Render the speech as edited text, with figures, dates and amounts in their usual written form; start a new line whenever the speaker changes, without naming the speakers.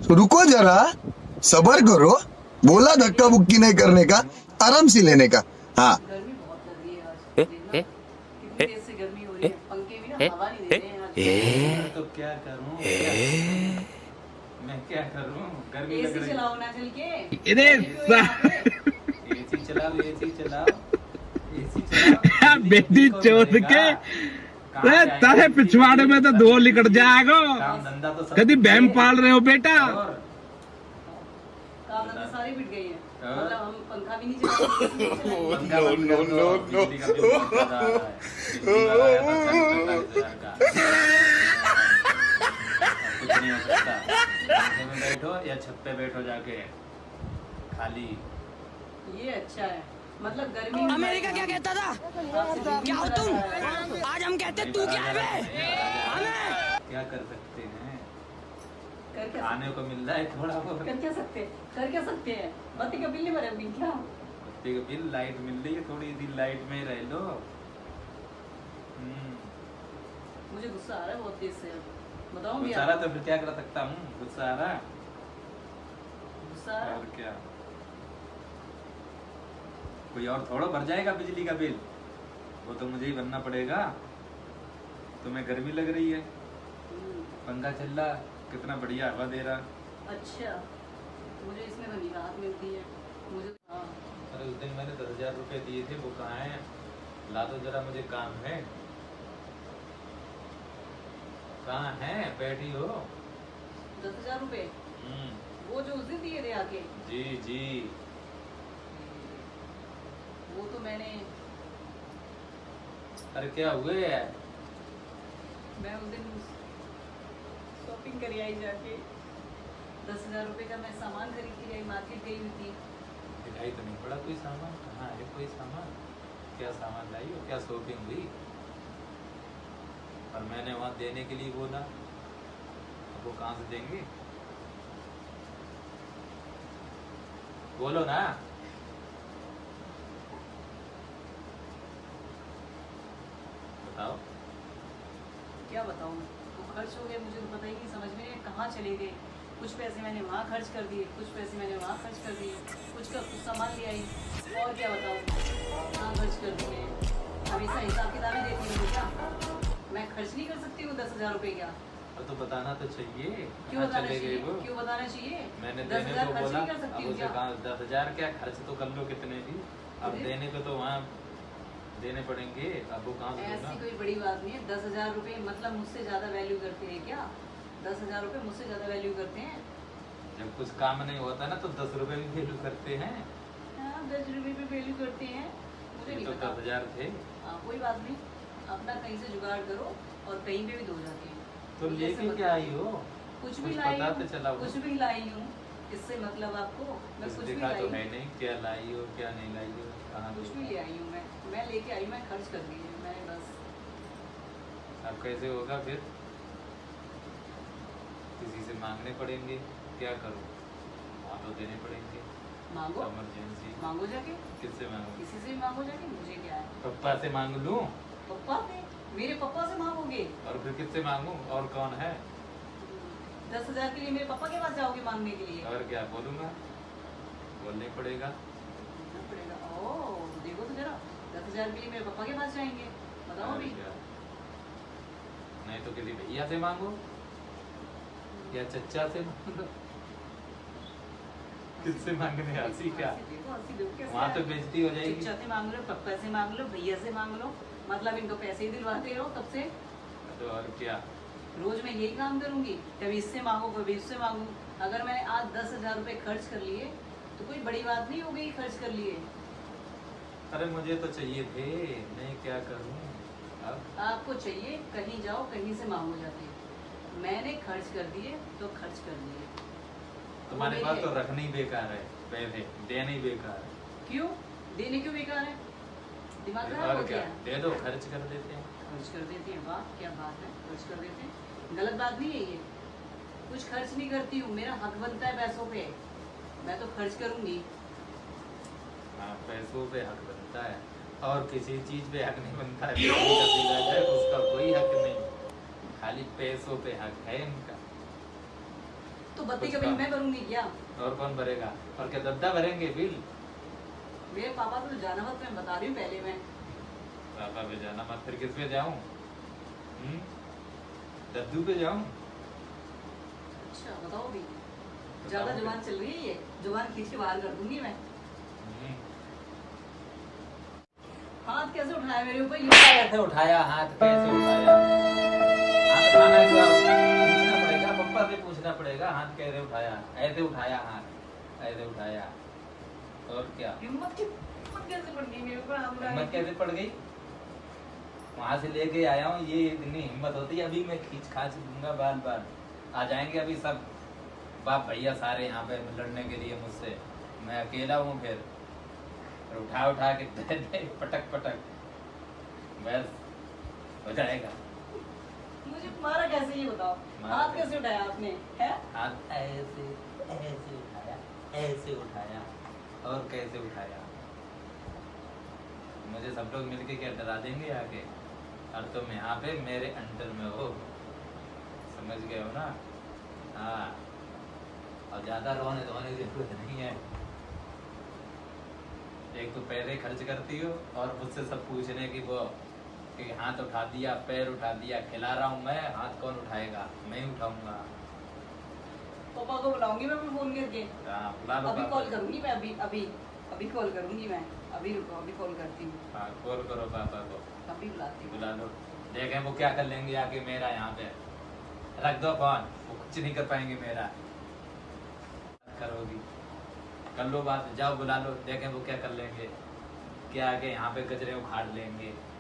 रुको जरा, सबर करो। बोला धक्का बुक्की नहीं करने का, आराम से लेने का। हाँ
गर्मी बहुत लग रही है आज। देखना कितनी तेज से गर्मी हो रही है, पंखे भी ना हवा नहीं दे रहे हैं आज।
तो क्या करूं, मैं क्या करूं, गर्मी लग
एसी
रही
चलाओ ना चल के।
अरे
है। एसी चलाओ, एसी चलाओ, एसी चलाओ।
बेटी चोद के तारे पिछवाड़े में तो धो लिकट जाएगा।
काम धंधा तो सब
कभी बहम पाल रहे हो बेटा?
और
काम धंधे सारी बिट गई है।
हाँ।
मतलब हम पंखा भी नहीं चलाते।
पंखा बंद कर दो, बिजली का बिल बहुत ज्यादा आ रहा है। बिजली वाला है 45,000 का। कुछ नहीं हो सकता, पंखे में बैठो या छत पे बैठो जाके खाली।
ये अच्छा है, मतलब गर्मी में
अमेरिका क्या कहता था? क्या हो तुम? आज हम कहते तू क्या है बे? हमें
क्या कर सकते हैं,
कर क्या
खाने को मिल रहा है थोड़ा बहुत।
कर क्या सकते हैं? कर क्या सकते हैं? बत्ती का बिल नहीं भरे अभी क्या?
बत्ती का बिल, लाइट मिल रही है, थोड़ी सी लाइट में ही रह लो।
मुझे गुस्सा आ रहा है बहुत तेज से। बताऊं
गुस्सा आ रहा तो फिर क्या कर सकता हूँ, गुस्सा आ रहा
गुस्सा आ रहा
और क्या, कोई और थोड़ा भर जाएगा बिजली का बिल, वो तो मुझे ही भरना पड़ेगा। तुम्हें गर्मी लग रही है, पंखा चल रहा, कितना बढ़िया हवा दे रहा।
अच्छा, मुझे इसमें बनी राहत मिलती है मुझे। हाँ
अरे उस दिन मैंने 10,000 रुपए दिए थे, वो कहाँ हैं? ला दो जरा, मुझे काम है। कहाँ है, बैठी हो?
10,000 रुपए वो जो उस दिन दिए थे आके।
जी जी,
वो तो मैंने,
अरे क्या हुए यार?
मैं उस दिन शॉपिंग करी आई जाके। 10,000 रुपए का मैं सामान खरीद के आई, मार्केट गई हुई थी।
दिखाई तो नहीं पड़ा कोई सामान, कहाँ है कोई सामान? क्या सामान लाई हो, क्या शॉपिंग हुई? और मैंने वहाँ देने के लिए बोला, अब वो कहाँ से देंगे? बोलो ना। बताओ।
क्या बताऊँ, वो खर्च हो गए, मुझे तो पता ही नहीं, समझ में नहीं कहाँ चले गए। कुछ पैसे मैंने वहाँ खर्च कर दिए, कुछ पैसे मैंने वहाँ खर्च कर दिए, कुछ का कुछ सामान ले आई। और क्या बताऊँ, कहाँ खर्च कर दिए। हमेशा हिसाब किताब ही देती हूँ क्या? मैं खर्च नहीं कर सकती हूँ 10,000 रुपए क्या?
और तो बताना तो चाहिए,
क्यों
कहाँ
बताना
चले गए
चाहिए?
वो?
क्यों बताना चाहिए?
मैंने
10,000
देने को
खर्च
बोला,
नहीं कर सकती
अब
हूँ
उसे
क्या?
कहा 10,000 क्या खर्च तो कर लो कितने भी, अब
अरे?
देने को तो वहाँ देने पड़ेंगे, अब वो कहाँ से दूंगा?
ऐसी कोई बड़ी बात नहीं है। 10,000 रुपए मतलब मुझसे ज्यादा वैल्यू करते हैं क्या? 10,000 रुपए मुझसे ज्यादा वैल्यू करते हैं?
जब कुछ काम नहीं होता ना तो 10 रुपए भी वैल्यू करते हैं।
हाँ, 10 रुपए पे वैल्यू करते हैं, मुझे
ये
नहीं
तो
पता।
10,000 थे।
हाँ, कोई बात नहीं, अपना कहीं से जुगाड़ करो और कहीं पे भी दो जाके।
तो
मुझे ऐसे
लेके
मत
क्या आई
करो।
हो?
कुछ
कुछ
भी लाई
पता
हूँ,
तो चला हो।
कुछ भी लाई हूँ। इससे मतलब आपको, मैं
कुछ
कुछ भी
दिखा
लाई
तो
हूँ,
है नहीं, क्या लाई हो क्या नहीं लाई हो, कहाँ
कुछ
देखा?
भी ले आई हूँ मैं लेके आई, मैं खर्च कर दी है मैंने बस।
अब कैसे होगा फिर? किसी से मांगने पड़ेंगे, क्या करूँ? वहाँ तो देने पड़ेंगे,
मांगो,
इमरजेंसी।
मांगो जाके,
किससे मांगू?
किसी से भी मांगो जाके, मुझे क्या है।
पप्पा से मांग लूँ?
पप्पा से? मेरे पप्पा से मांगोगे?
और फिर किससे मांगू, और कौन है?
10,000 के लिए मेरे पापा के पास जाओगे मांगने के लिए?
और क्या बोलूँगा, बोलना ही पड़ेगा।
बोलना पड़ेगा। ओह, देखो तो जरा, 10,000 के लिए मेरे पापा के पास जाएंगे? बताओ
और
अभी।
क्या? नहीं तो किसी भैया से मांगो या चच्चा से मांगो। किससे मांगने, हंसी क्या?
देखो, हंसी देखो कैसे
वहाँ तो
आ रही है।
बेइज्जती हो जाएगी।
चच्चा से मांग लो, पप्पा से मांग लो, भैया से मांग लो, मतलब इनको पैसे ही दिलवाते रहो तब से।
तो और क्या?
रोज मैं यही काम करूंगी, कभी इससे मांगू कभी इससे मांगू। अगर मैंने आज 10,000 रुपए खर्च कर लिए तो कोई बड़ी बात नहीं हो गई खर्च कर लिए।
अरे मुझे तो चाहिए थे, मैं क्या करूँ अब?
आपको चाहिए, कहीं जाओ कहीं से मांगो जाके। मैंने खर्च कर दिए तो खर्च कर दिए।
तुम्हारे
वो
पास
मेरे
तो रखना ही बेकार है, पैसे देना ही बेकार है।
क्यों देने, क्यों बेकार है? दिमाग खराब
और
हो
क्या,
गया?
दे दो, खर्च कर देते हैं।
खर्च कर देते हैं, वाह क्या बात है, खर्च कर देते हैं, गलत बात नहीं है ये। कुछ खर्च नहीं करती हूँ, मेरा हक बनता है पैसों पे, मैं तो खर्च करूंगी।
हाँ, पैसों पे हक बनता है और किसी चीज पे हक नहीं बनता है। बिजली का बिल आ जाए उसका कोई हक नहीं, खाली पैसों पे हक है इनका।
तो बत्ती का
कुछ
बिल
का-
मैं भरूंगी क्या?
और कौन भरेगा? और क्या दद्दा भरेंगे बिल?
मेरे पापा तो जाना मत, मैं बता रही हूँ पहले मैं।
पापा पे जाना मत, फिर किस पे जाऊं? दद्दू पे जाऊं?
अच्छा बताओ भी, ज्यादा जुबान चल रही है ये, जुबान खींच के बाहर कर दूंगी मैं।
हम्म।
हाथ कैसे उठाया मेरे ऊपर ये?
कैसे उठाया हाथ? कैसे उठाया हाथ? खाना का पूछना पड़ेगा, पप्पा से पूछना पड़ेगा। हाथ कैसे उठाया? ऐसे उठाया हाथ, ऐसे उठाया। और क्या?
हिम्मत कैसे पड़ गई मेरे ऊपर हाथ उठाने
हिम्मत
की?
कैसे पड़ गई? वहां से लेके आया हूँ, ये इतनी हिम्मत होती है? अभी मैं खींच खाच दूंगा बार बार। आ जाएंगे अभी सब बाप भैया सारे यहाँ पे लड़ने के लिए मुझसे। मैं अकेला हूँ फिर उठा उठा के दे दे, पटक पटक, बस हो जाएगा।
मुझे मारा कैसे ये बताओ?
मारा
हाथ
कैसे?
कैसे उठाया आपने? है?
हाथ ऐसे ऐसे उठाया, ऐसे उठाया। और कैसे उठाया? मुझे सब लोग मिलके क्या डरा देंगे आके? और तुम यहाँ पे मेरे अंडर में हो, समझ गए हो ना? हाँ, और ज्यादा रोने धोने की जरूरत नहीं है। एक तो पैसे खर्च करती हो और मुझसे सब पूछने की वो कि हाथ उठा दिया, पैर उठा दिया, खिला रहा हूँ मैं, हाथ कौन उठाएगा? मैं ही उठाऊंगा।
पापा को बुलाऊंगी मैं फोन करके।
हाँ, बुला लो
अभी
पापा
कॉल
को।
करूंगी मैं, अभी कॉल करूंगी मैं। अभी रुको, अभी कॉल करती हूँ,
हाँ, कॉल करो पापा को,
अभी बुलाती हूँ।
बुला लो। देखें वो क्या कर लेंगे आके मेरा यहाँ पे। रख दो फोन, वो कुछ नहीं कर पाएंगे मेरा। करोगी, कर लो बात, जाओ बुला लो, देखें वो क्या कर लेंगे। क्या आके यहाँ पे गजरे उखाड़ लेंगे।